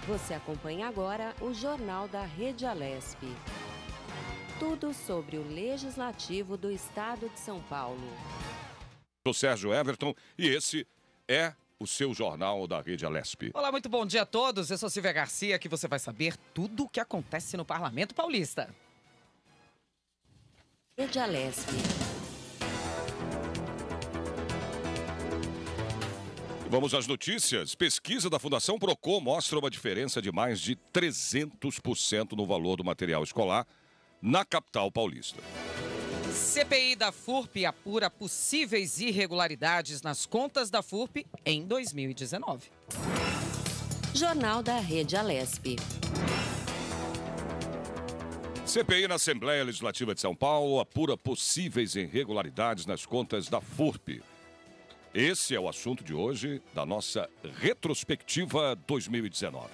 Você acompanha agora o Jornal da Rede Alesp. Tudo sobre o Legislativo do Estado de São Paulo. Sou Sérgio Everton e esse é o seu Jornal da Rede Alesp. Olá, muito bom dia a todos. Eu sou Silvia Garcia, que você vai saber tudo o que acontece no Parlamento Paulista. Rede Alesp. Vamos às notícias. Pesquisa da Fundação Procon mostra uma diferença de mais de 300% no valor do material escolar na capital paulista. CPI da FURP apura possíveis irregularidades nas contas da FURP em 2019. Jornal da Rede Alesp. CPI na Assembleia Legislativa de São Paulo apura possíveis irregularidades nas contas da FURP. Esse é o assunto de hoje da nossa retrospectiva 2019.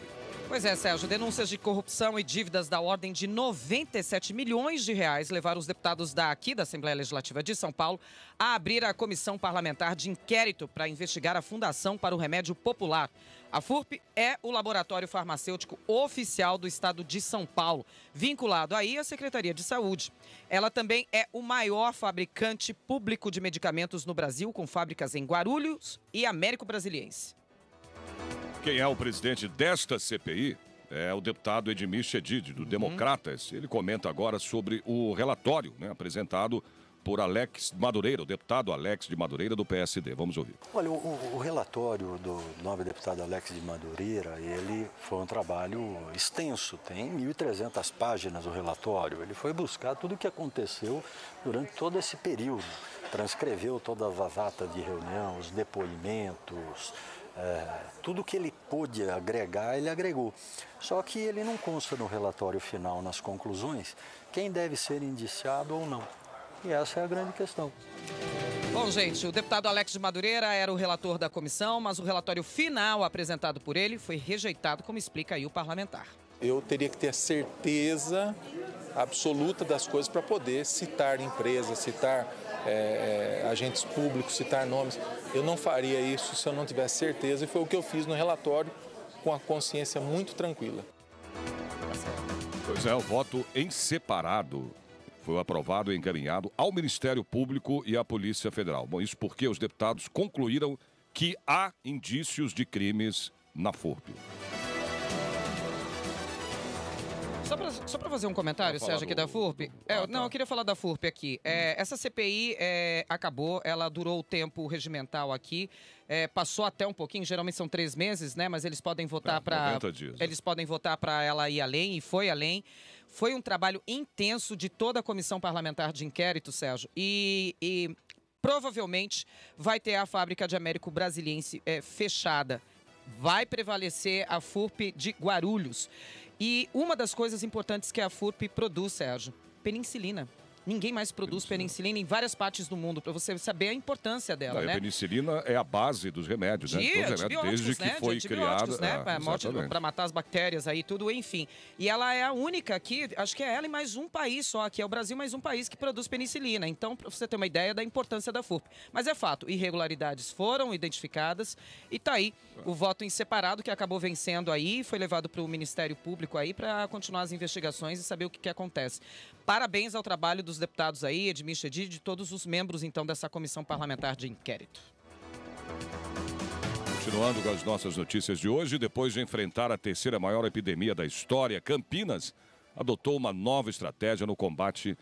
Pois é, Sérgio, denúncias de corrupção e dívidas da ordem de 97 milhões de reais levaram os deputados da Assembleia Legislativa de São Paulo a abrir a comissão parlamentar de inquérito para investigar a Fundação para o Remédio Popular. A FURP é o laboratório farmacêutico oficial do estado de São Paulo, vinculado aí à Secretaria de Saúde. Ela também é o maior fabricante público de medicamentos no Brasil, com fábricas em Guarulhos e Américo Brasiliense. Quem é o presidente desta CPI é o deputado Edmir Chedid, do Democratas. Ele comenta agora sobre o relatório, apresentado por Alex Madureira, o deputado Alex de Madureira, do PSD. Vamos ouvir. Olha, o relatório do nobre deputado Alex de Madureira, ele foi um trabalho extenso, tem 1.300 páginas o relatório. Ele foi buscar tudo o que aconteceu durante todo esse período, transcreveu todas as atas de reunião, os depoimentos, tudo que ele pôde agregar, ele agregou. Só que ele não consta no relatório final, nas conclusões, quem deve ser indiciado ou não. E essa é a grande questão. Bom, gente, o deputado Alex de Madureira era o relator da comissão, mas o relatório final apresentado por ele foi rejeitado, como explica aí o parlamentar. Eu teria que ter a certeza absoluta das coisas para poder citar empresas, citar agentes públicos, citar nomes. Eu não faria isso se eu não tivesse certeza, e foi o que eu fiz no relatório, com a consciência muito tranquila. Pois é, o voto em separado foi aprovado e encaminhado ao Ministério Público e à Polícia Federal. Bom, isso porque os deputados concluíram que há indícios de crimes na FURP. Só para fazer um comentário, Sérgio, aqui da FURP. Eu queria falar da FURP aqui. Essa CPI acabou, ela durou o tempo regimental aqui, passou até um pouquinho, geralmente são 3 meses, né? Mas eles podem votar para... 90 dias. Eles podem votar para ela ir além, e foi além. Foi um trabalho intenso de toda a comissão parlamentar de inquérito, Sérgio, e provavelmente vai ter a fábrica de Américo Brasiliense fechada. Vai prevalecer a FURP de Guarulhos. E uma das coisas importantes que a FURP produz, Sérgio, penicilina. Ninguém mais produz penicilina em várias partes do mundo, para você saber a importância dela, né? A penicilina é a base dos remédios, né? Todos os remédios, desde que foi criada. Para matar as bactérias aí, tudo, enfim. E ela é a única aqui, acho que é ela e mais um país só, que é o Brasil, mais um país que produz penicilina. Então, para você ter uma ideia da importância da FURP. Mas é fato, irregularidades foram identificadas e tá aí o voto em separado, que acabou vencendo aí, foi levado para o Ministério Público aí para continuar as investigações e saber o que acontece. Parabéns ao trabalho dos deputados aí, Edmir Chedid, e de todos os membros, então, dessa comissão parlamentar de inquérito. Continuando com as nossas notícias de hoje, depois de enfrentar a terceira maior epidemia da história, Campinas adotou uma nova estratégia no combate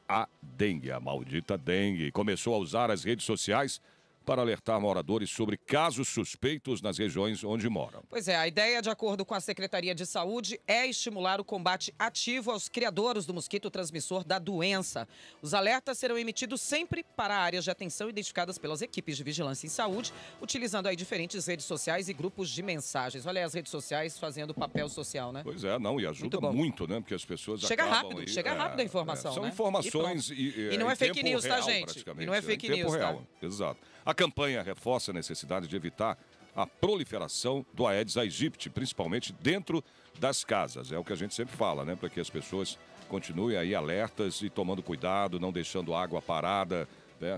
à dengue, a maldita dengue, e começou a usar as redes sociais para alertar moradores sobre casos suspeitos nas regiões onde moram. Pois é, a ideia, de acordo com a Secretaria de Saúde, é estimular o combate ativo aos criadores do mosquito transmissor da doença. Os alertas serão emitidos sempre para áreas de atenção identificadas pelas equipes de vigilância em saúde, utilizando aí diferentes redes sociais e grupos de mensagens. Olha aí as redes sociais fazendo papel social, né? Pois é, e ajuda muito, né? Porque as pessoas chega chega rápido a informação, são né? informações e não é fake news, tá, gente? E não é fake news, tá? Exato. A campanha reforça a necessidade de evitar a proliferação do Aedes aegypti, principalmente dentro das casas. É o que a gente sempre fala, né? Para que as pessoas continuem aí alertas e tomando cuidado, não deixando água parada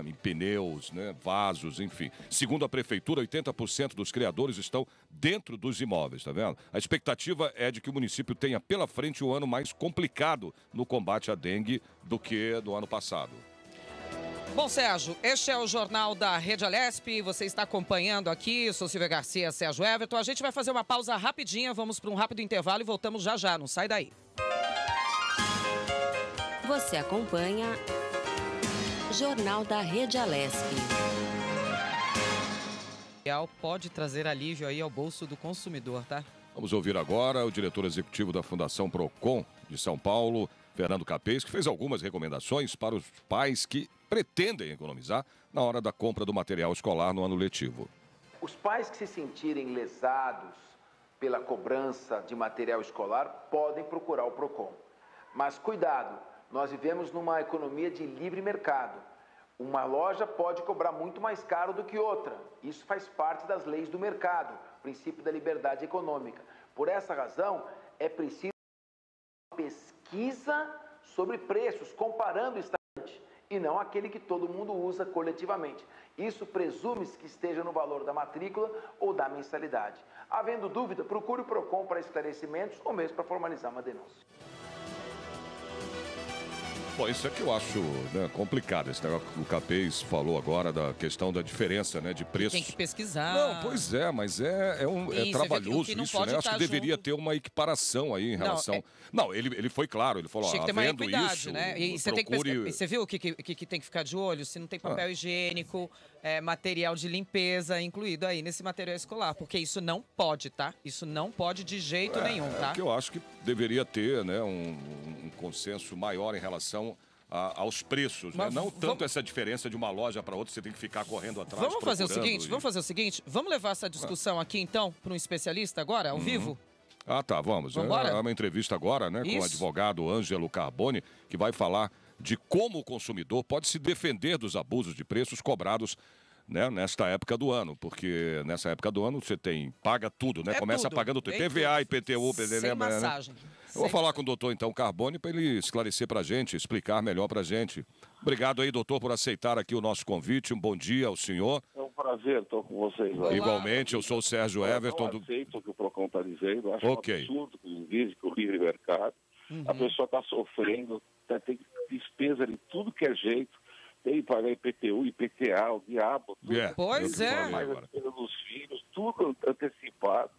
em pneus, né, vasos, enfim. Segundo a prefeitura, 80% dos criadores estão dentro dos imóveis, tá vendo? A expectativa é de que o município tenha pela frente um ano mais complicado no combate à dengue do que no ano passado. Bom, Sérgio, este é o Jornal da Rede Alesp, você está acompanhando aqui, eu sou Silvia Garcia, Sérgio Everton. A gente vai fazer uma pausa rapidinha, vamos para um rápido intervalo e voltamos já já, não sai daí. Você acompanha Jornal da Rede Alesp. Pode trazer alívio aí ao bolso do consumidor, tá? Vamos ouvir agora o diretor executivo da Fundação Procon de São Paulo, Fernando Capês, que fez algumas recomendações para os pais que pretendem economizar na hora da compra do material escolar no ano letivo. Os pais que se sentirem lesados pela cobrança de material escolar podem procurar o Procon. Mas cuidado, nós vivemos numa economia de livre mercado. Uma loja pode cobrar muito mais caro do que outra. Isso faz parte das leis do mercado, princípio da liberdade econômica. Por essa razão, é preciso uma pesquisa sobre preços, comparando estante, e não aquele que todo mundo usa coletivamente. Isso presume-se que esteja no valor da matrícula ou da mensalidade. Havendo dúvida, procure o Procon para esclarecimentos ou mesmo para formalizar uma denúncia. Bom, isso é que eu acho, né, complicado, esse negócio que o Capês falou agora da questão da diferença, né, de preços. Tem que pesquisar. Não, pois é, mas é trabalhoso isso, né? Acho que deveria ter uma equiparação aí em relação... Não, ele foi claro, ele falou, tinha que ter uma havendo equidade, isso, né? E você tem que pesquisar. Você viu o que tem que ficar de olho? Se não tem papel higiênico, material de limpeza incluído aí nesse material escolar, porque isso não pode, tá? Isso não pode de jeito nenhum, tá? É que eu acho que deveria ter, né, um consenso maior em relação aos preços, né? Não tanto essa diferença de uma loja para outra, você tem que ficar correndo atrás. Vamos fazer o seguinte, vamos levar essa discussão aqui então para um especialista agora, ao vivo? Ah, tá, vamos. É uma entrevista agora, né, com o advogado Ângelo Carboni, que vai falar de como o consumidor pode se defender dos abusos de preços cobrados, né, nesta época do ano, porque nessa época do ano você paga tudo, né? Começa tudo, pagando tudo. PVA, IPTU, sem massagem. Eu vou falar com o doutor, então, Carboni, para ele esclarecer para a gente, explicar melhor para a gente. Obrigado aí, doutor, por aceitar aqui o nosso convite. Um bom dia ao senhor. É um prazer estar com vocês. Olá. Igualmente, eu sou o Sérgio Everton. Eu não aceito o que o Procon está dizendo. Eu acho um absurdo que o livre mercado. A pessoa está sofrendo, tem despesa de tudo que é jeito. Tem que pagar IPTU, IPTA, o diabo. Tudo. Pois é. Mais a despesa dos filhos, tudo antecipado.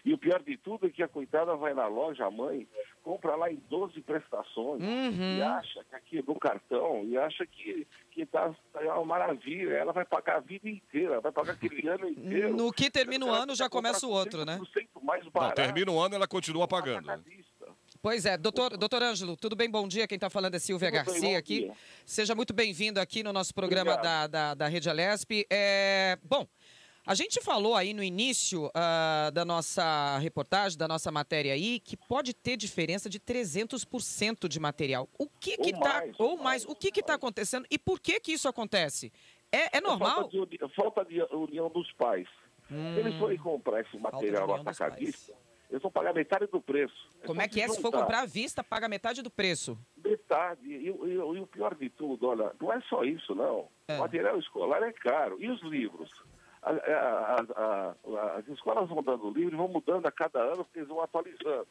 E o pior de tudo é que a coitada vai na loja, a mãe, compra lá em 12 prestações e acha que aqui no cartão, e acha que tá uma maravilha. Ela vai pagar a vida inteira, vai pagar aquele ano inteiro. No que termina o ano, já começa o outro, né? Mais barato. Não, termina o ano, ela continua pagando. Pois é, doutor Ângelo, tudo bem? Bom dia, quem está falando é Silvia Garcia aqui. Dia. Seja muito bem-vindo aqui no nosso programa da Rede Alesp. Bom, a gente falou aí no início da nossa reportagem, da nossa matéria aí, que pode ter diferença de 300% de material. O que que tá... Ou mais. O que está acontecendo e por que isso acontece? É normal? Falta de união dos pais. Se eles forem comprar esse material no atacadista, eles vão pagar metade do preço. Como é que é? Se for comprar à vista, paga metade do preço? Metade. E o pior de tudo, olha, não é só isso, não. O material escolar é caro. E os livros? As escolas vão dando livro e vão mudando a cada ano, porque eles vão atualizando.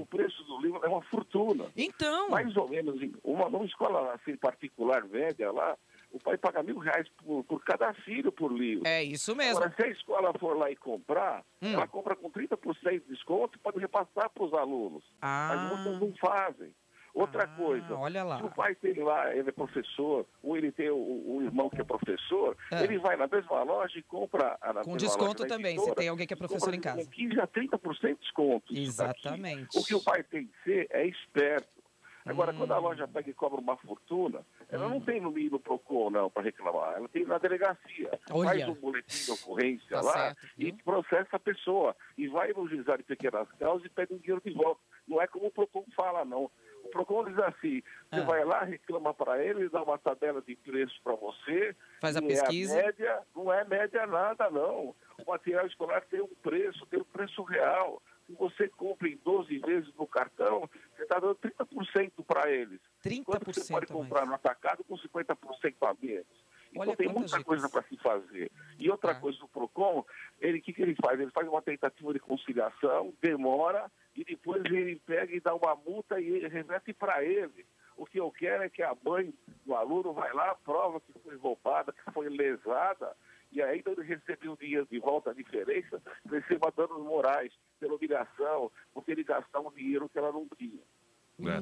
O preço do livro é uma fortuna. Então... Mais ou menos, numa escola assim, particular, média lá, o pai paga R$1.000 por cada filho por livro. É isso mesmo. Agora, se a escola for lá e comprar, ela compra com 30% de desconto e pode repassar para os alunos. Mas muitas não fazem. Outra coisa, olha lá. se o pai tem lá, ele é professor, ou ele tem o irmão que é professor, ele vai na mesma loja e compra... Com desconto também, se tem alguém que é professor em casa. Com 15% a 30% de desconto. Exatamente. O que o pai tem que ser é esperto. Agora, quando a loja pega e cobra uma fortuna, ela não tem no Procon, não, para reclamar. Ela tem na delegacia. Faz um boletim de ocorrência lá e processa a pessoa. E vai no juizado de pequenas causas e pede o dinheiro de volta. Não é como o Procon fala, não. O Procon diz assim, você vai lá, reclama para ele, dá uma tabela de preço para você. Faz a pesquisa. Média, não é média nada, não. O material escolar tem um preço real. Se você compra em 12 vezes no cartão, você está dando 30% para eles. 30%. Quando você pode comprar no atacado com 50% a menos. Então tem muita coisa para se fazer. E outra coisa do PROCON, o que ele faz? Ele faz uma tentativa de conciliação, demora, e depois ele pega e dá uma multa e ele reverte para ele. O que eu quero é que a mãe do aluno vai lá, prova que foi roubada, que foi lesada, e ainda ele recebeu o dinheiro de volta, a diferença, receba danos morais pela humilhação, porque ele gastou um dinheiro que ela não tinha.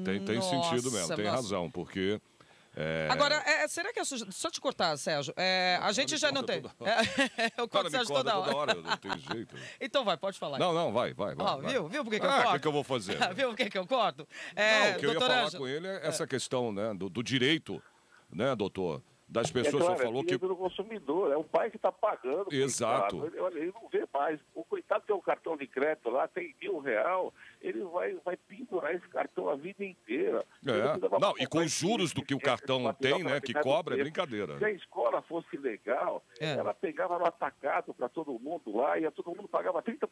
Tem sentido mesmo, tem razão, porque... Agora, será que é só te cortar, Sérgio? A gente já não tem. Eu corto o Sérgio toda hora. Não tem jeito. Então vai, pode falar. Não, vai. Viu por que eu corto? O que eu vou fazer? Viu por que eu corto? Não, o que eu ia falar com ele é essa questão, né, do direito, né, doutor? Das pessoas, claro, só falou que... do consumidor, é o pai que está pagando. Exato. Ele não vê mais. O coitado tem um cartão de crédito lá, tem R$1.000, ele vai pendurar esse cartão a vida inteira. Não, e com os juros do que o cartão tem, né, que cobra, é brincadeira. Se a escola fosse legal, ela pegava no atacado para todo mundo lá, e todo mundo pagava 30%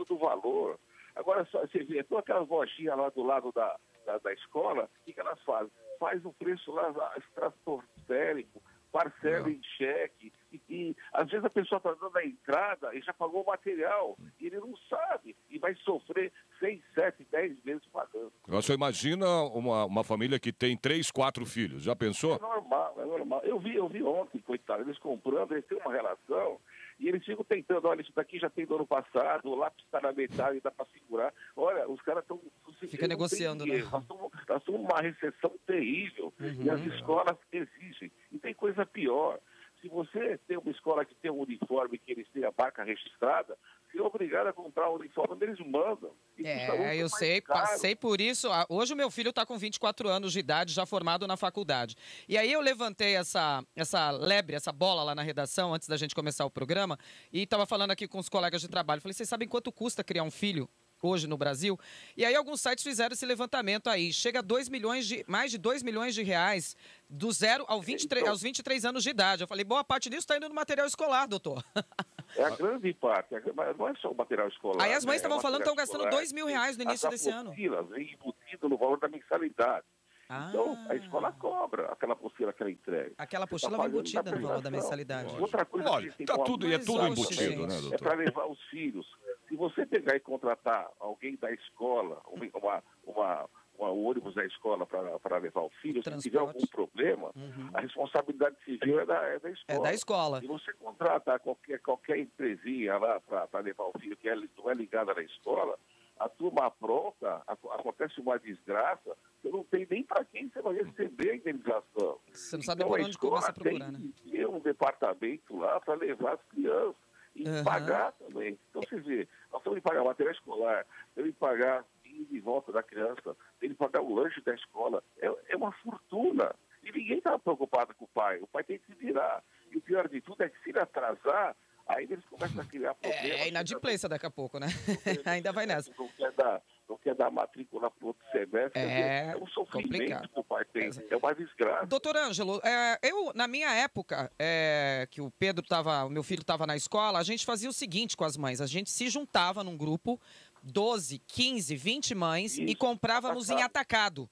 do valor. Agora, só, você vê, todas aquelas lojinhas lá do lado da escola, o que elas fazem? Faz o preço lá estratosférico, parcela em cheque, e às vezes a pessoa está dando a entrada e já pagou o material, e ele não sabe, e vai sofrer 6, 7, 10 meses pagando. Você imagina uma família que tem 3, 4 filhos, já pensou? É normal. Eu vi ontem, coitado, eles comprando, eles têm uma relação, e eles ficam tentando, olha, isso daqui já tem do ano passado, o lápis está na metade, dá para segurar. Olha, os caras estão... Fica negociando, né? Nós estamos numa recessão terrível, e as escolas exigem. E tem coisa pior. Se você tem uma escola que tem um uniforme, que eles têm a marca registrada, se é obrigado a comprar o uniforme, eles mandam. Eu sei, passei por isso. Hoje o meu filho está com 24 anos de idade, já formado na faculdade. E aí eu levantei essa lebre, essa bola lá na redação, antes da gente começar o programa, e estava falando aqui com os colegas de trabalho. Falei, vocês sabem quanto custa criar um filho hoje no Brasil? E aí alguns sites fizeram esse levantamento aí. Chega a mais de 2 milhões de reais do 0 aos 23 anos de idade. Eu falei, boa parte disso está indo no material escolar, doutor. É a grande parte, mas não é só o material escolar. Aí as mães estavam falando que estão gastando R$2 mil no início desse ano. Vem embutido no valor da mensalidade. Então, a escola cobra aquela apostila que ela entrega. Aquela apostila vem embutida no valor da mensalidade. Outra coisa que tem tudo embutido, né, doutor? É para levar os filhos. Se você pegar e contratar alguém da escola, o ônibus da escola para levar o filho, se tiver algum problema, a responsabilidade civil é da escola. É da escola. Se você contratar qualquer empresinha lá para levar o filho que não é ligada na escola, a turma apronta, acontece uma desgraça, você não tem nem para quem você vai receber a indenização. Você não sabe por onde começa a procurar, né? Tem que ter um departamento lá para levar as crianças e pagar também. Então, você vê, nós temos que pagar material escolar, temos que pagar de volta da criança, tem que pagar o lanche da escola. É uma fortuna. E ninguém está preocupado com o pai. O pai tem que se virar. E o pior de tudo é que se ele atrasar, aí eles começam a criar problemas. É inadimplência daqui a pouco, né? Ainda vai nessa. Não quer dar matrícula para outro semestre. É um sofrimento que o pai tem. É uma desgraça. Doutor Ângelo, na minha época, que o meu filho estava na escola, a gente fazia o seguinte com as mães. A gente se juntava num grupo, 12, 15, 20 mães, e comprávamos em atacado.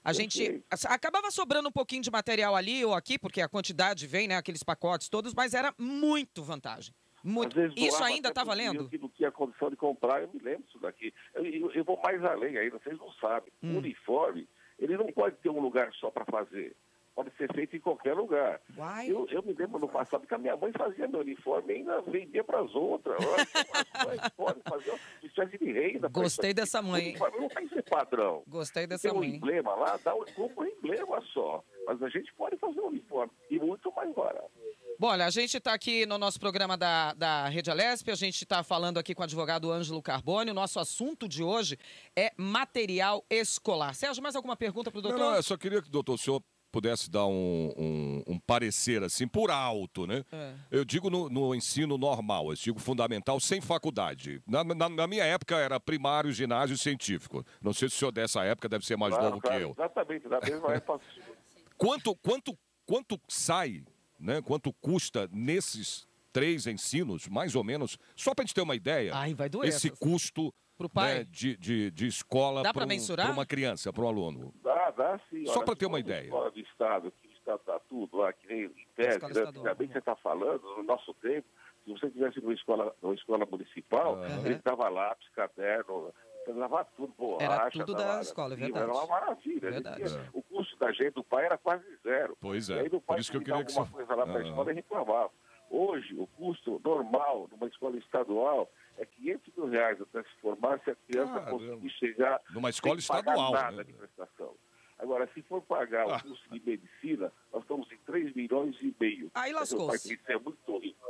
A gente acabava sobrando um pouquinho de material ali ou aqui, porque a quantidade vem, né, aqueles pacotes todos, mas era muito vantagem. Muito. Isso ainda está valendo? Eu não tinha condição de comprar, eu me lembro disso daqui. Eu vou mais além ainda, vocês não sabem. O uniforme, ele não pode ter um lugar só para fazer. Pode ser feito em qualquer lugar. Eu me lembro no passado que a minha mãe fazia meu uniforme e ainda vendia para as outras. Pode fazer uma espécie de renda. Gostei dessa mãe. O uniforme não tem que ser padrão. Gostei dessa mãe. Tem um emblema lá, compra um emblema só. Mas a gente pode fazer um uniforme e muito mais barato. Bom, olha, a gente está aqui no nosso programa da Rede Alesp, a gente está falando aqui com o advogado Ângelo Carbone. O nosso assunto de hoje é material escolar. Sérgio, mais alguma pergunta para o doutor? Não, eu só queria que, doutor, o senhor pudesse dar um parecer, assim, por alto, né? Eu digo no ensino normal, eu digo fundamental, sem faculdade. Na minha época era primário, ginásio e científico. Não sei se o senhor dessa época deve ser mais novo que eu. Exatamente, da mesma época. Quanto sai, né? Quanto custa nesses 3 ensinos, mais ou menos, só para a gente ter uma ideia, vai doer esse custo pro pai, né, de escola para uma criança, para um aluno? Dá sim. Só para ter uma ideia. Escola do Estado que tá tudo lá, que nem em tese, né? Antigamente você está falando, no nosso tempo, se você tivesse numa escola municipal, ele estava lápis, caderno, levava tudo, borracha. Era tudo da escola, é verdade. Era uma maravilha. O custo da gente, do pai, era quase zero. Pois é, e aí do pai, por isso que eu queria que alguma coisa lá para a escola e reclamava. Hoje, o custo normal numa escola estadual é R$500 mil até se formar, se a criança conseguir chegar numa escola sem estadual, pagar nada de prestação. Agora, se for pagar o custo de medicina, nós estamos em 3,5 milhões. Aí lascou-se. Isso é muito rico.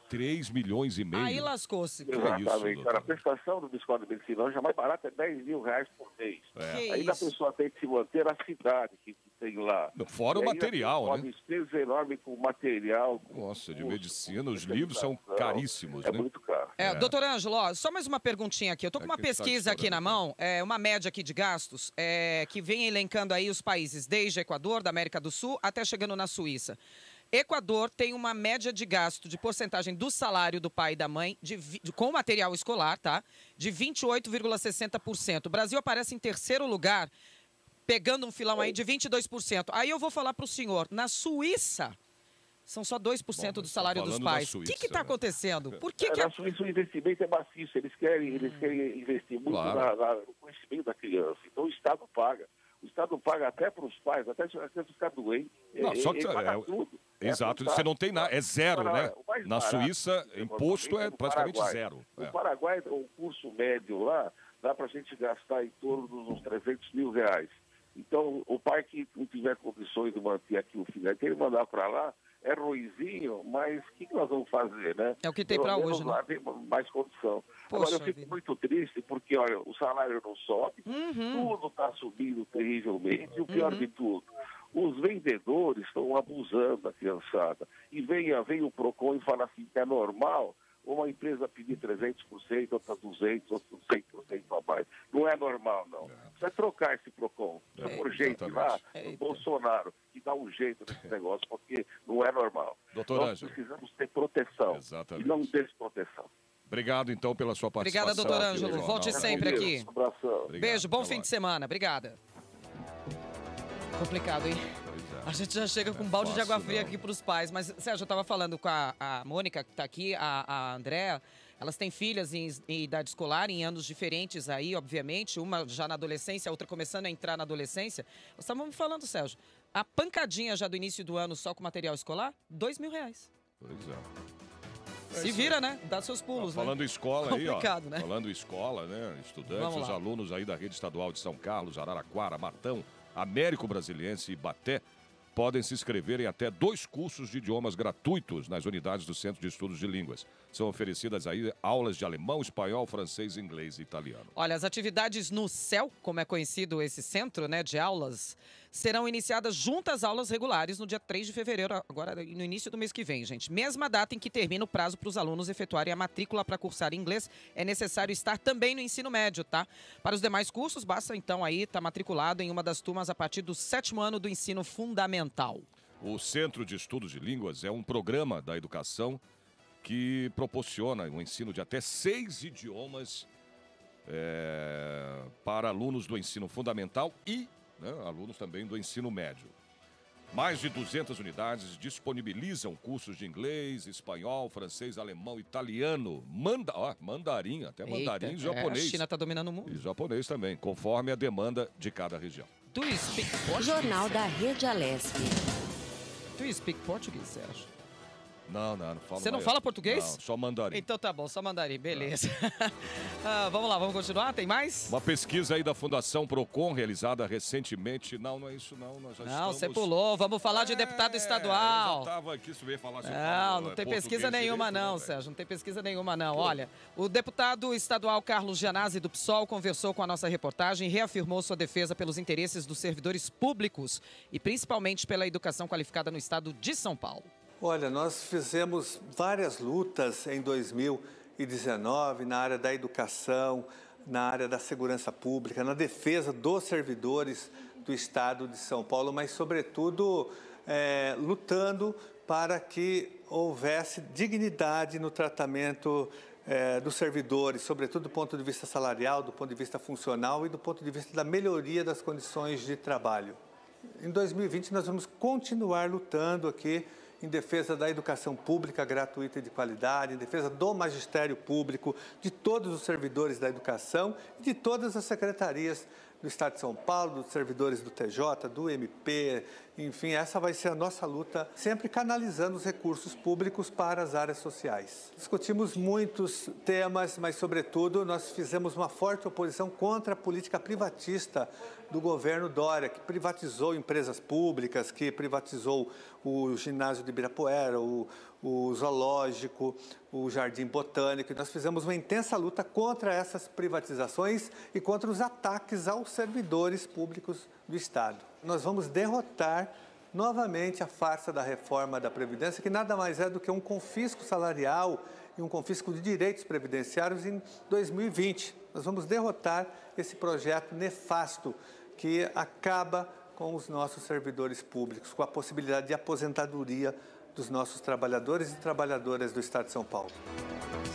3,5 milhões. Aí lascou-se. Exatamente. Cara, a prestação do escola de medicina hoje é mais barata, é R$10 mil por mês. Aí a pessoa tem que se manter na cidade que tem lá. Fora o material, né? Uma despesa enorme com material. Nossa, de medicina, os livros são caríssimos, né? É muito caro. Doutor Ângelo, só mais uma perguntinha aqui. Eu tô com uma pesquisa aqui na mão, uma média aqui de gastos, que vem elencando aí os países, desde Equador, da América do Sul, até chegando na Suíça. Equador tem uma média de gasto de porcentagem do salário do pai e da mãe com material escolar, tá? De 28,60%. O Brasil aparece em terceiro lugar, pegando um filão aí de 22%. Aí eu vou falar para o senhor, na Suíça, são só 2% do salário dos pais. O que está acontecendo? Por que Na Suíça o investimento é maciço, eles querem investir muito no conhecimento da criança. Então o Estado paga. O Estado paga até para os pais, até se a criança ficar doente. Não, só que tudo. Exato, você não tem nada, é zero, né? Na Suíça, imposto é praticamente zero. No Paraguai, o curso médio lá, dá para a gente gastar em torno dos uns R$300 mil. Então, o pai que não tiver condições de manter aqui o filho, tem que mandar para lá, é ruinzinho, mas o que nós vamos fazer, né? É o que tem para hoje, né? Lá tem mais condição. Agora, eu fico muito triste porque, olha, o salário não sobe, tudo está subindo terrivelmente, e o pior de tudo, os vendedores estão abusando da criançada. E vem o PROCON e fala assim que é normal uma empresa pedir 300%, outra 200%, outra 100% a mais. Não é normal, não. Precisa trocar esse PROCON. Por gente lá, o Bolsonaro, que dá um jeito nesse negócio, porque não é normal. Doutor Ângelo, precisamos ter proteção e não desproteção. Obrigado, então, pela sua participação. Obrigada, doutor Ângelo. Volte sempre aqui. Um abração. Beijo, bom fim de semana. Obrigada. Complicado, hein? A gente já chega com um balde de água fria aqui para os pais. Mas, Sérgio, eu estava falando com a Mônica, que está aqui, a Andréa. Elas têm filhas em idade escolar, em anos diferentes aí, obviamente. Uma já na adolescência, a outra começando a entrar na adolescência. Nós estávamos falando, Sérgio, a pancadinha já do início do ano só com material escolar, R$2 mil. Pois é. Se vira, né? Dá seus pulos, falando né? Escola aí, ó. Né? Falando escola, né? Estudantes, os alunos aí da rede estadual de São Carlos, Araraquara, Matão, Américo Brasiliense e Baté podem se inscrever em até 2 cursos de idiomas gratuitos nas unidades do Centro de Estudos de Línguas. São oferecidas aí aulas de alemão, espanhol, francês, inglês e italiano. Olha, as atividades no CEL, como é conhecido esse centro, né, de aulas, serão iniciadas junto às aulas regulares no dia 3 de fevereiro, agora no início do mês que vem, gente. Mesma data em que termina o prazo para os alunos efetuarem a matrícula para cursar inglês, é necessário estar também no ensino médio, tá? Para os demais cursos, basta então aí estar matriculado em uma das turmas a partir do 7º ano do ensino fundamental. O Centro de Estudos de Línguas é um programa da educação que proporciona um ensino de até 6 idiomas para alunos do ensino fundamental e alunos também do ensino médio. Mais de 200 unidades disponibilizam cursos de inglês, espanhol, francês, alemão, italiano, mandarim, até mandarim e japonês. A China está dominando o mundo. E japonês também, conforme a demanda de cada região. Do you speak Portuguese? Jornal da Rede Alesp. Do you speak Portuguese, Sérgio? Não falo. Você não fala português? Não, só mandarim. Então tá bom, só mandarim, beleza. Vamos lá, vamos continuar? Tem mais? Uma pesquisa aí da Fundação PROCON, realizada recentemente. Não é isso não, nós já estamos... Não, você pulou, vamos falar de deputado estadual. Eu já estava aqui, se veio falar sobre... Não tem pesquisa nenhuma não, Sérgio, não tem pesquisa nenhuma não. Olha, o deputado estadual Carlos Gianazzi do PSOL conversou com a nossa reportagem e reafirmou sua defesa pelos interesses dos servidores públicos e principalmente pela educação qualificada no estado de São Paulo. Olha, nós fizemos várias lutas em 2019 na área da educação, na área da segurança pública, na defesa dos servidores do Estado de São Paulo, mas, sobretudo, lutando para que houvesse dignidade no tratamento dos servidores, sobretudo do ponto de vista salarial, do ponto de vista funcional e do ponto de vista da melhoria das condições de trabalho. Em 2020, nós vamos continuar lutando aqui em defesa da educação pública gratuita e de qualidade, em defesa do magistério público, de todos os servidores da educação e de todas as secretarias do Estado de São Paulo, dos servidores do TJ, do MP, enfim, essa vai ser a nossa luta, sempre canalizando os recursos públicos para as áreas sociais. Discutimos muitos temas, mas, sobretudo, nós fizemos uma forte oposição contra a política privatista do governo Dória, que privatizou empresas públicas, que privatizou o ginásio de Ibirapuera, o zoológico, o Jardim Botânico. Nós fizemos uma intensa luta contra essas privatizações e contra os ataques aos servidores públicos do Estado. Nós vamos derrotar novamente a farsa da reforma da Previdência, que nada mais é do que um confisco salarial e um confisco de direitos previdenciários em 2020. Nós vamos derrotar esse projeto nefasto que acaba com os nossos servidores públicos, com a possibilidade de aposentadoria dos nossos trabalhadores e trabalhadoras do Estado de São Paulo.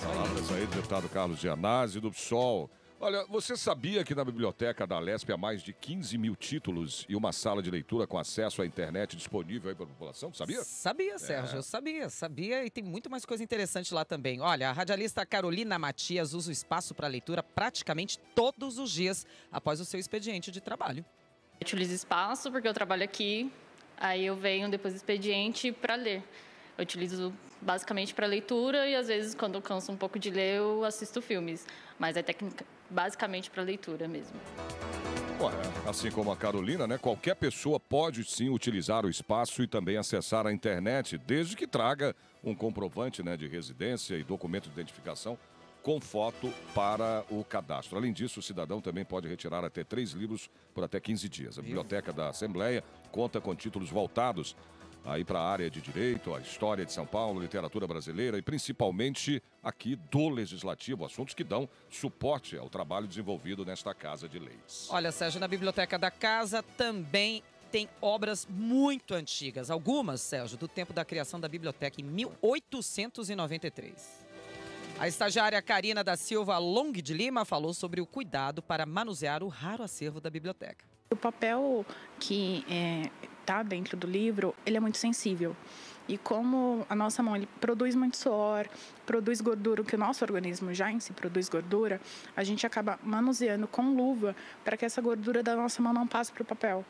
Palavras aí do deputado Carlos Gianazzi, do PSOL. Olha, você sabia que na biblioteca da Alesp há mais de 15 mil títulos e uma sala de leitura com acesso à internet disponível aí para a população? Sabia? Sabia, Sérgio, eu sabia e tem muito mais coisa interessante lá também. Olha, a radialista Carolina Matias usa o espaço para leitura praticamente todos os dias após o seu expediente de trabalho. Eu utilizo espaço porque eu trabalho aqui, aí eu venho depois do expediente para ler. Eu utilizo basicamente para leitura e às vezes quando eu canso um pouco de ler eu assisto filmes, mas é técnica basicamente para leitura mesmo. Assim como a Carolina, né? Qualquer pessoa pode sim utilizar o espaço e também acessar a internet, desde que traga um comprovante, né, de residência e documento de identificação com foto para o cadastro. Além disso, o cidadão também pode retirar até 3 livros por até 15 dias. A Biblioteca da Assembleia conta com títulos voltados aí para a área de direito, a história de São Paulo, literatura brasileira e principalmente aqui do Legislativo, assuntos que dão suporte ao trabalho desenvolvido nesta Casa de Leis. Olha, Sérgio, na Biblioteca da Casa também tem obras muito antigas. Algumas, Sérgio, do tempo da criação da biblioteca em 1893. A estagiária Karina da Silva Long de Lima falou sobre o cuidado para manusear o raro acervo da biblioteca. O papel que está dentro do livro, ele é muito sensível. E como a nossa mão ele produz muito suor, produz gordura, que o nosso organismo já em si produz gordura, a gente acaba manuseando com luva para que essa gordura da nossa mão não passe para o papel.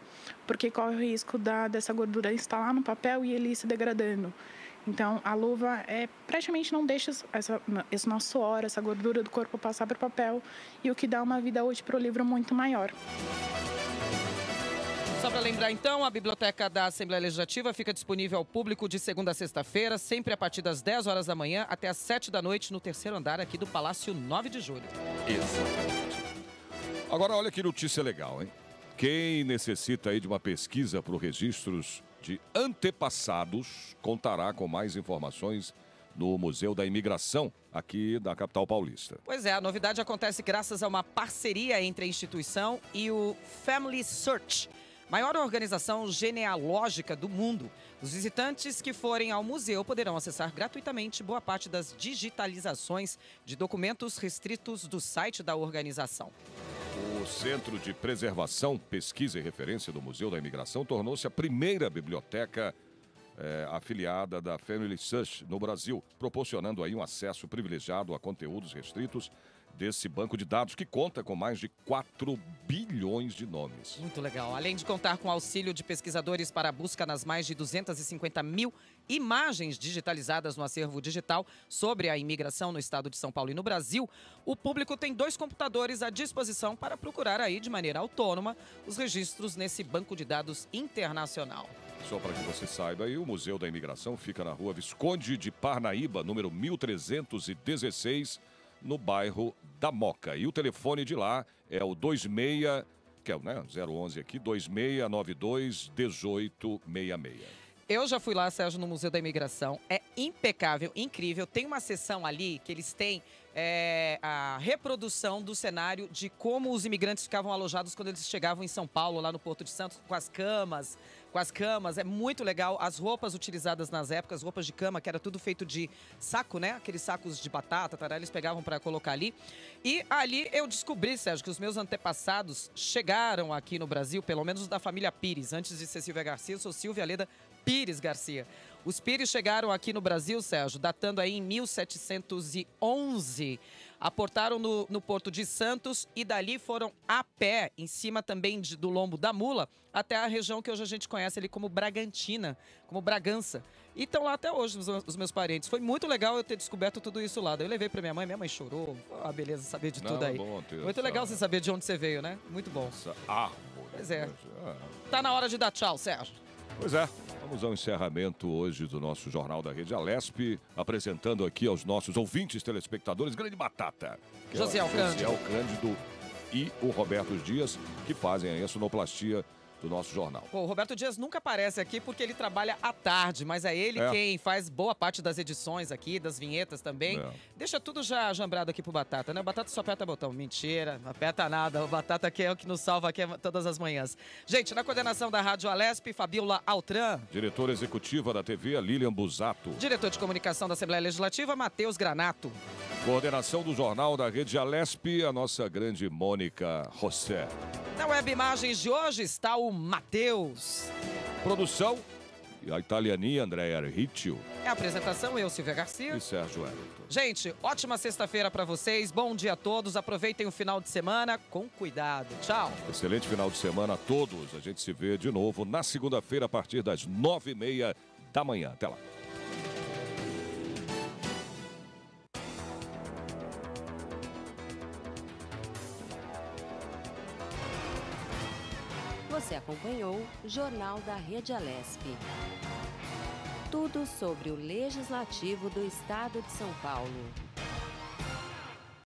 Porque corre o risco dessa gordura instalar no papel e ele ir se degradando. Então, a luva praticamente não deixa esse nosso suor, essa gordura do corpo passar para o papel, e o que dá uma vida útil para o livro muito maior. Só para lembrar, então, a Biblioteca da Assembleia Legislativa fica disponível ao público de segunda a sexta-feira, sempre a partir das 10 horas da manhã até as 7 da noite, no terceiro andar aqui do Palácio 9 de Julho. Exatamente. Agora, olha que notícia legal, hein? Quem necessita aí de uma pesquisa para os registros de antepassados contará com mais informações no Museu da Imigração, aqui da capital paulista. Pois é, a novidade acontece graças a uma parceria entre a instituição e o Family Search, maior organização genealógica do mundo. Os visitantes que forem ao museu poderão acessar gratuitamente boa parte das digitalizações de documentos restritos do site da organização. O Centro de Preservação, Pesquisa e Referência do Museu da Imigração tornou-se a primeira biblioteca afiliada da Family Search no Brasil, proporcionando aí um acesso privilegiado a conteúdos restritos desse banco de dados que conta com mais de 4 bilhões de nomes. Muito legal. Além de contar com auxílio de pesquisadores para a busca nas mais de 250 mil imagens digitalizadas no acervo digital sobre a imigração no estado de São Paulo e no Brasil, o público tem 2 computadores à disposição para procurar aí de maneira autônoma os registros nesse banco de dados internacional. Só para que você saiba, aí, o Museu da Imigração fica na rua Visconde de Parnaíba, número 1316, no bairro da Moca. E o telefone de lá é o 26, que é o 011 aqui, 2692-1866. Eu já fui lá, Sérgio, no Museu da Imigração. É impecável, incrível. Tem uma seção ali que eles têm a reprodução do cenário de como os imigrantes ficavam alojados quando eles chegavam em São Paulo, lá no Porto de Santos, com as camas, com as camas, é muito legal. As roupas utilizadas nas épocas, roupas de cama, que era tudo feito de saco, né? Aqueles sacos de batata, tará, eles pegavam para colocar ali. E ali eu descobri, Sérgio, que os meus antepassados chegaram aqui no Brasil, pelo menos da família Pires. Antes de ser Silvia Garcia, eu sou Silvia Leda Pires Garcia. Os Pires chegaram aqui no Brasil, Sérgio, datando aí em 1711. Aportaram no Porto de Santos e dali foram a pé, em cima também do lombo da mula, até a região que hoje a gente conhece ali como Bragantina, como Bragança. E estão lá até hoje os meus parentes. Foi muito legal eu ter descoberto tudo isso lá. Daí eu levei para minha mãe chorou. Ah, beleza, saber de tudo aí. Muito legal você saber de onde você veio, né? Muito bom. Pois é. Tá na hora de dar tchau, Sérgio. Pois é. Vamos ao encerramento hoje do nosso Jornal da Rede Alesp, apresentando aqui aos nossos ouvintes, telespectadores, Grande Batata. Josiel Cândido e o Roberto Dias, que fazem aí a sonoplastia do nosso jornal. Pô, o Roberto Dias nunca aparece aqui porque ele trabalha à tarde, mas é ele quem faz boa parte das edições aqui, das vinhetas também. Deixa tudo já jambrado aqui pro Batata, né? O Batata só aperta botão. Mentira, não aperta nada. O Batata aqui é o que nos salva aqui todas as manhãs. Gente, na coordenação da Rádio Alesp, Fabiola Altran. Diretora executiva da TV, Lilian Busato. Diretor de comunicação da Assembleia Legislativa, Matheus Granato. Coordenação do Jornal da Rede Alesp, a nossa grande Mônica José. Na Web Imagens de hoje está o Matheus. Produção, a italianinha Andréa Ritchio. É a apresentação, eu, Silvia Garcia. E Sérgio Wellington. Gente, ótima sexta-feira para vocês. Bom dia a todos. Aproveitem o final de semana com cuidado. Tchau. Excelente final de semana a todos. A gente se vê de novo na segunda-feira a partir das 9h30 da manhã. Até lá. Você acompanhou o Jornal da Rede Alesp. Tudo sobre o Legislativo do Estado de São Paulo.